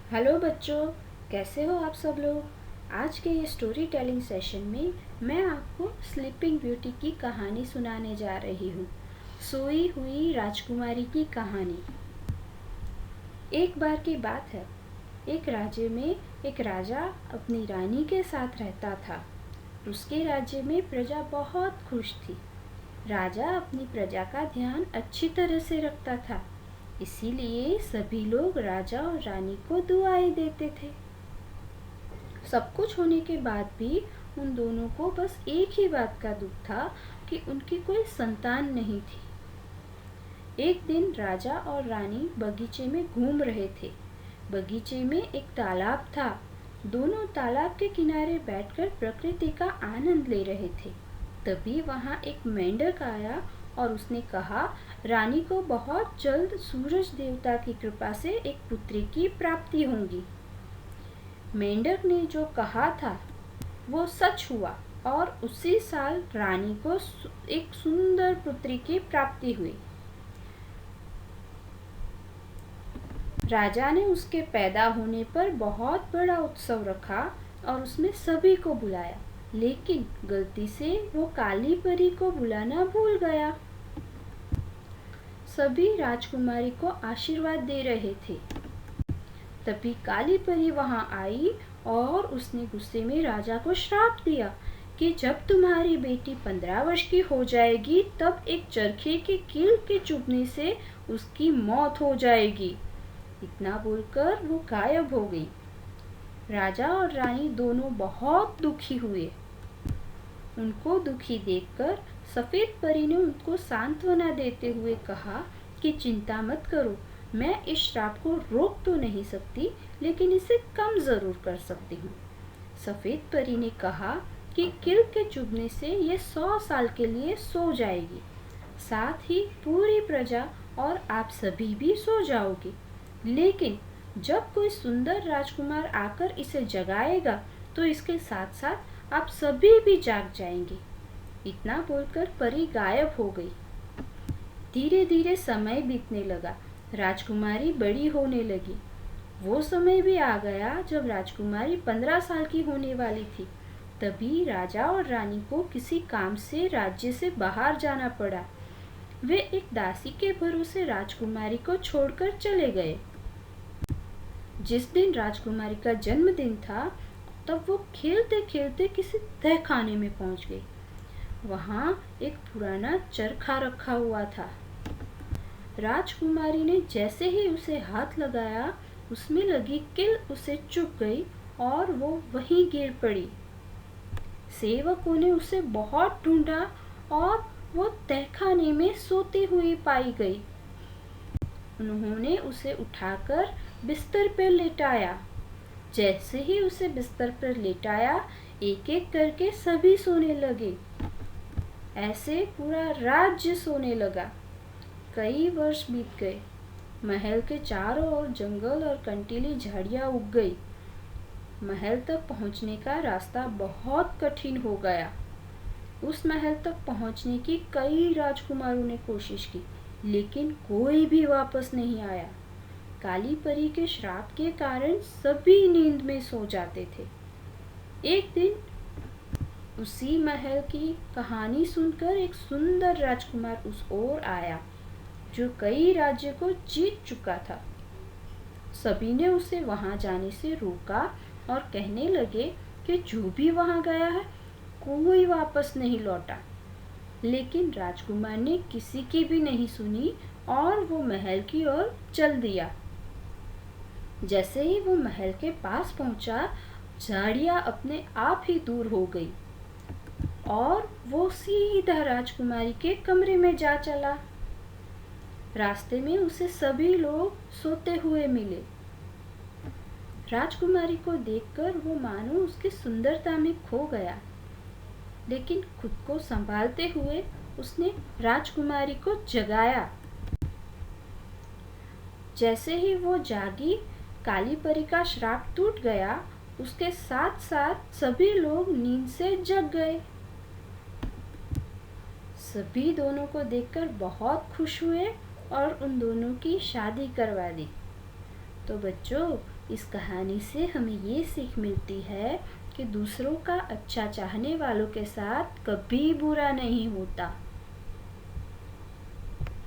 Hello बच्चों, कैसे हो आप सब लोग। आज के ये स्टोरी टेलिंग सेशन में मैं आपको स्लीपिंग ब्यूटी की कहानी सुनाने जा रही हूँ। सोई हुई राजकुमारी की कहानी। एक बार की बात है, एक राज्य में एक राजा अपनी रानी के साथ रहता था। उसके राज्य में प्रजा बहुत खुश थी। राजा अपनी प्रजा का ध्यान अच्छी तरह से रखता था, इसीलिए सभी लोग राजा और रानी को दुआएं देते थे। सब कुछ होने के बाद भी उन दोनों को बस एक ही बात का दुख था कि उनकी कोई संतान नहीं थी। एक दिन राजा और रानी बगीचे में घूम रहे थे। बगीचे में एक तालाब था। दोनों तालाब के किनारे बैठकर प्रकृति का आनंद ले रहे थे। तभी वहाँ एक मेंढक आया और उसने कहा, रानी को बहुत जल्द सूरज देवता की कृपा से एक पुत्री की प्राप्ति होगी। मेंढक ने जो कहा था वो सच हुआ और उसी साल रानी को एक सुंदर पुत्री की प्राप्ति हुई। राजा ने उसके पैदा होने पर बहुत बड़ा उत्सव रखा और उसमें सभी को बुलाया, लेकिन गलती से वो काली परी को बुलाना भूल गया। सभी राजकुमारी को आशीर्वाद दे रहे थे। तभी काली परी वहां आई और उसने गुस्से में राजा को श्राप दिया कि जब तुम्हारी बेटी 15 वर्ष की हो जाएगी तब एक चरखे के कील के चुभने से उसकी मौत हो जाएगी। इतना बोलकर वो गायब हो गई। राजा और रानी दोनों बहुत दुखी हुए। उनको दुखी देखकर सफेद परी ने उनको सांत्वना देते हुए कहा कि चिंता मत करो, मैं इस श्राप को रोक तो नहीं सकती, लेकिन इसे कम जरूर कर सकती हूँ। सफेद परी ने कहा कि कील के चुभने से ये 100 साल के लिए सो जाएगी, साथ ही पूरी प्रजा और आप सभी भी सो जाओगे, लेकिन जब कोई सुंदर राजकुमार आकर इसे जगाएगा तो इसके साथ साथ आप सभी भी जाग जाएंगे। इतना बोलकर परी गायब हो गई। धीरे धीरे समय बीतने लगा। राजकुमारी बड़ी होने लगी। वो समय भी आ गया जब राजकुमारी 15 साल की होने वाली थी। तभी राजा और रानी को किसी काम से राज्य से बाहर जाना पड़ा। वे एक दासी के भरोसे राजकुमारी को छोड़कर चले गए। जिस दिन राजकुमारी का जन्मदिन था तब वो खेलते खेलते किसी तहखाने में पहुंच गई। वहां एक पुराना चरखा रखा हुआ था। राजकुमारी ने जैसे ही उसे हाथ लगाया, उसमें लगी कील उसे चुभ गई और वो वहीं गिर पड़ी। सेवकों ने उसे बहुत ढूंढा और वो तहखाने में सोती हुई पाई गई। उन्होंने उसे उठाकर बिस्तर पर लेटाया। जैसे ही उसे बिस्तर पर लेटाया, एक एक करके सभी सोने लगे। ऐसे पूरा राज्य सोने लगा। कई वर्ष बीत गए। महल के चारों ओर जंगल और कंटीली झाड़ियां उग गई। महल तक पहुंचने का रास्ता बहुत कठिन हो गया। उस महल तक पहुंचने की कई राजकुमारों ने कोशिश की, लेकिन कोई भी वापस नहीं आया। काली परी के श्राप के कारण सभी नींद में सो जाते थे। एक दिन उसी महल की कहानी सुनकर एक सुंदर राजकुमार उस ओर आया, जो कई राज्य को जीत चुका था। सभी ने उसे वहां जाने से रोका और कहने लगे कि जो भी वहां गया है कोई वापस नहीं लौटा। लेकिन राजकुमार ने किसी की भी नहीं सुनी और वो महल की ओर चल दिया। जैसे ही वो महल के पास पहुंचा, झाड़ियां अपने आप ही दूर हो गई और वो सीधा राजकुमारी के कमरे में जा चला। रास्ते में उसे सभी लोग सोते हुए मिले। राजकुमारी को देखकर वो मानो उसकी सुंदरता में खो गया, लेकिन खुद को संभालते हुए उसने राजकुमारी को जगाया। जैसे ही वो जागी, काली परी का श्राप टूट गया। उसके साथ साथ सभी लोग नींद से जग गए। सभी दोनों को देखकर बहुत खुश हुए और उन दोनों की शादी करवा दी। तो बच्चों, इस कहानी से हमें ये सीख मिलती है कि दूसरों का अच्छा चाहने वालों के साथ कभी बुरा नहीं होता।